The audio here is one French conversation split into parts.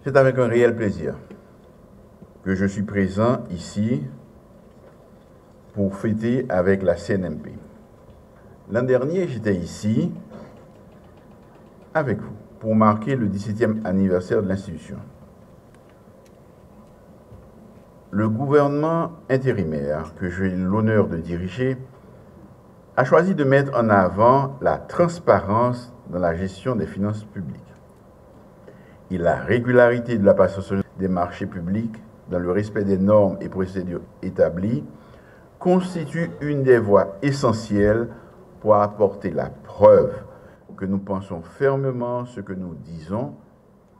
C'est avec un réel plaisir que je suis présent ici pour fêter avec la CNMP. L'an dernier, j'étais ici avec vous pour marquer le 17e anniversaire de l'institution. Le gouvernement intérimaire que j'ai l'honneur de diriger a choisi de mettre en avant la transparence dans la gestion des finances publiques et la régularité de la passation des marchés publics dans le respect des normes et procédures établies constitue une des voies essentielles pour apporter la preuve que nous pensons fermement ce que nous disons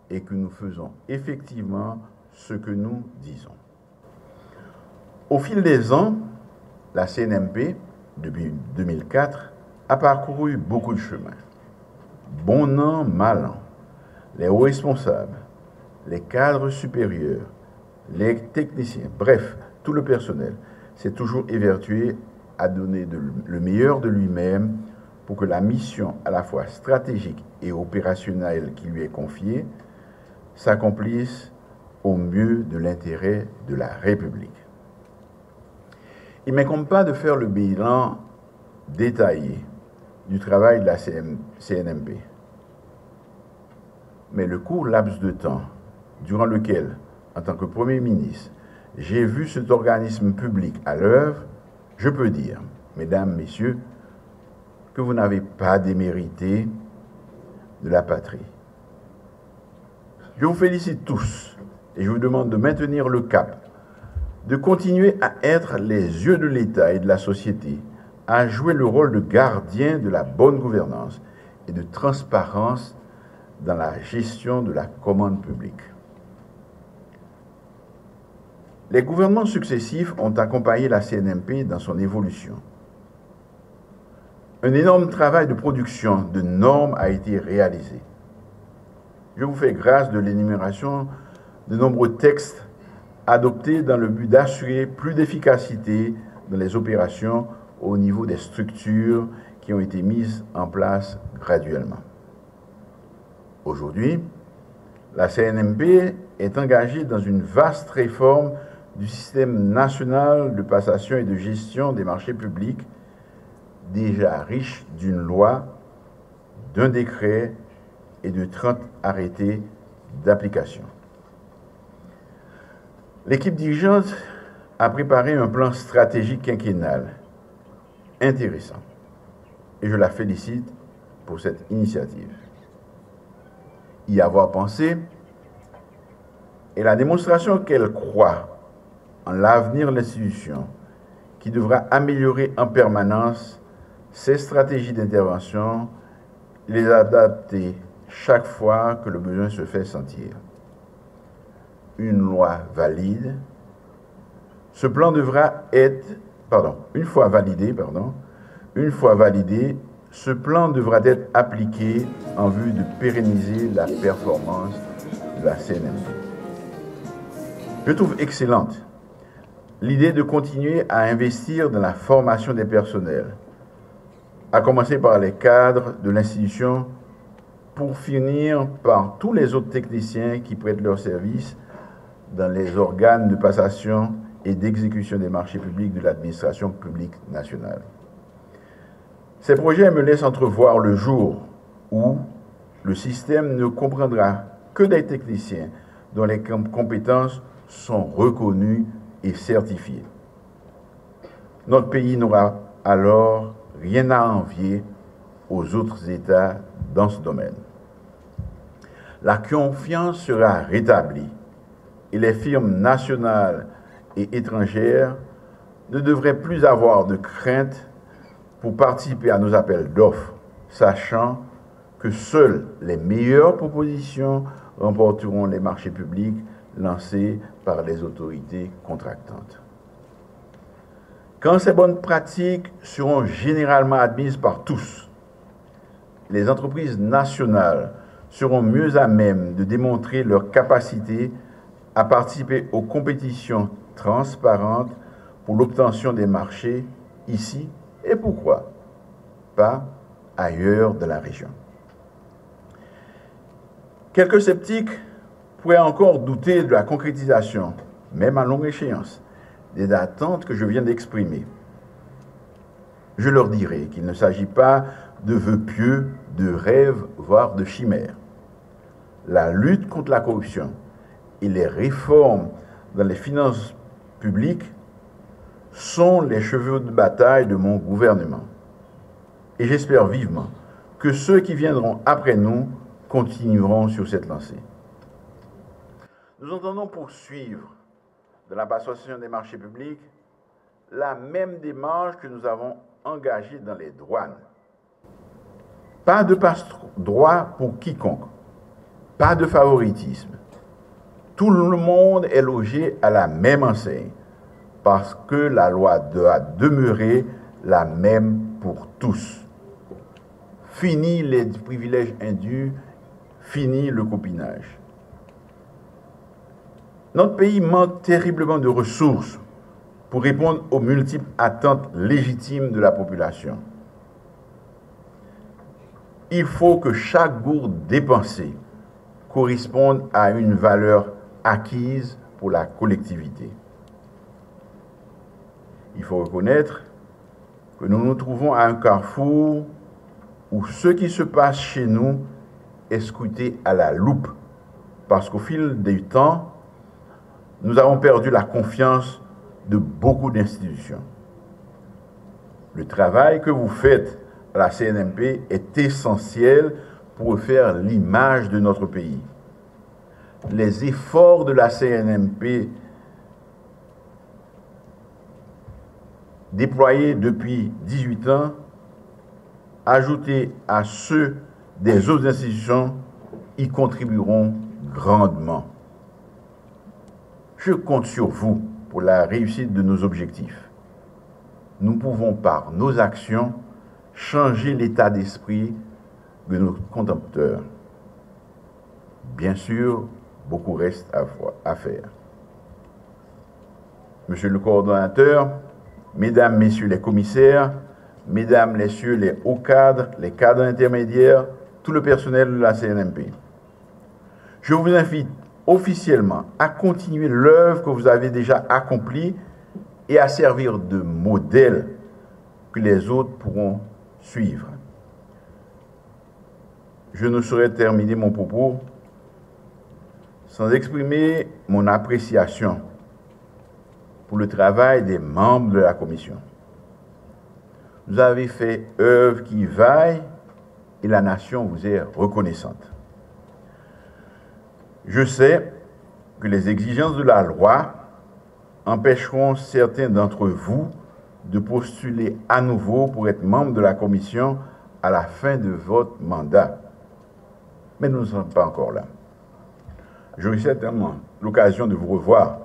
et que nous faisons effectivement ce que nous disons. Au fil des ans, la CNMP, depuis 2004, a parcouru beaucoup de chemins. Bon an, mal an, les hauts responsables, les cadres supérieurs, les techniciens, bref, tout le personnel s'est toujours évertué à donner le meilleur de lui-même pour que la mission à la fois stratégique et opérationnelle qui lui est confiée s'accomplisse au mieux de l'intérêt de la République. Il ne m'incombe pas de faire le bilan détaillé du travail de la CNMP. Mais le court laps de temps durant lequel, en tant que Premier ministre, j'ai vu cet organisme public à l'œuvre, je peux dire, mesdames, messieurs, que vous n'avez pas démérité de la patrie. Je vous félicite tous et je vous demande de maintenir le cap, de continuer à être les yeux de l'État et de la société, à jouer le rôle de gardien de la bonne gouvernance et de transparence dans la gestion de la commande publique. Les gouvernements successifs ont accompagné la CNMP dans son évolution. Un énorme travail de production de normes a été réalisé. Je vous fais grâce de l'énumération de nombreux textes adoptés dans le but d'assurer plus d'efficacité dans les opérations au niveau des structures qui ont été mises en place graduellement. Aujourd'hui, la CNMP est engagée dans une vaste réforme du système national de passation et de gestion des marchés publics, déjà riche d'une loi, d'un décret et de 30 arrêtés d'application. L'équipe dirigeante a préparé un plan stratégique quinquennal intéressant et je la félicite pour cette initiative. Y avoir pensé est la démonstration qu'elle croit en l'avenir de l'institution qui devra améliorer en permanence ses stratégies d'intervention et les adapter chaque fois que le besoin se fait sentir. Une loi valide, ce plan devra être, une fois validé, ce plan devra être appliqué en vue de pérenniser la performance de la CNMP. Je trouve excellente l'idée de continuer à investir dans la formation des personnels, à commencer par les cadres de l'institution pour finir par tous les autres techniciens qui prêtent leurs services dans les organes de passation et d'exécution des marchés publics de l'administration publique nationale. Ces projets me laissent entrevoir le jour où le système ne comprendra que des techniciens dont les compétences sont reconnues et certifiées. Notre pays n'aura alors rien à envier aux autres États dans ce domaine. La confiance sera rétablie et les firmes nationales et étrangères ne devraient plus avoir de crainte pour participer à nos appels d'offres, sachant que seules les meilleures propositions remporteront les marchés publics lancés par les autorités contractantes. Quand ces bonnes pratiques seront généralement admises par tous, les entreprises nationales seront mieux à même de démontrer leur capacité à participer aux compétitions transparentes pour l'obtention des marchés ici et pourquoi pas ailleurs de la région. Quelques sceptiques pourraient encore douter de la concrétisation, même à longue échéance, des attentes que je viens d'exprimer. Je leur dirai qu'il ne s'agit pas de vœux pieux, de rêves, voire de chimères. La lutte contre la corruption et les réformes dans les finances publiques sont les chevaux de bataille de mon gouvernement. Et j'espère vivement que ceux qui viendront après nous continueront sur cette lancée. Nous entendons poursuivre dans la passation des marchés publics la même démarche que nous avons engagée dans les douanes. Pas de passe-droit pour quiconque, pas de favoritisme. Tout le monde est logé à la même enseigne parce que la loi doit demeurer la même pour tous. Fini les privilèges indus, fini le copinage. Notre pays manque terriblement de ressources pour répondre aux multiples attentes légitimes de la population. Il faut que chaque gourde dépensée corresponde à une valeur acquise pour la collectivité. Il faut reconnaître que nous nous trouvons à un carrefour où ce qui se passe chez nous est scruté à la loupe, parce qu'au fil du temps, nous avons perdu la confiance de beaucoup d'institutions. Le travail que vous faites à la CNMP est essentiel pour refaire l'image de notre pays. Les efforts de la CNMP déployés depuis 18 ans, ajoutés à ceux des autres institutions, y contribueront grandement. Je compte sur vous pour la réussite de nos objectifs. Nous pouvons, par nos actions, changer l'état d'esprit de nos contempteurs. Bien sûr, beaucoup reste à faire. Monsieur le coordonnateur, Mesdames, Messieurs les commissaires, Mesdames, Messieurs les hauts cadres, les cadres intermédiaires, tout le personnel de la CNMP, je vous invite officiellement à continuer l'œuvre que vous avez déjà accomplie et à servir de modèle que les autres pourront suivre. Je ne saurais terminer mon propos sans exprimer mon appréciation pour le travail des membres de la commission. Vous avez fait œuvre qui vaille et la nation vous est reconnaissante. Je sais que les exigences de la loi empêcheront certains d'entre vous de postuler à nouveau pour être membre de la commission à la fin de votre mandat. Mais nous ne sommes pas encore là. J'aurai certainement l'occasion de vous revoir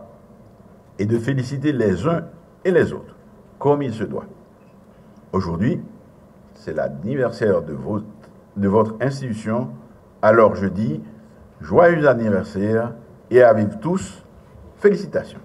et de féliciter les uns et les autres, comme il se doit. Aujourd'hui, c'est l'anniversaire de votre institution, alors je dis joyeux anniversaire et à vivre tous, félicitations.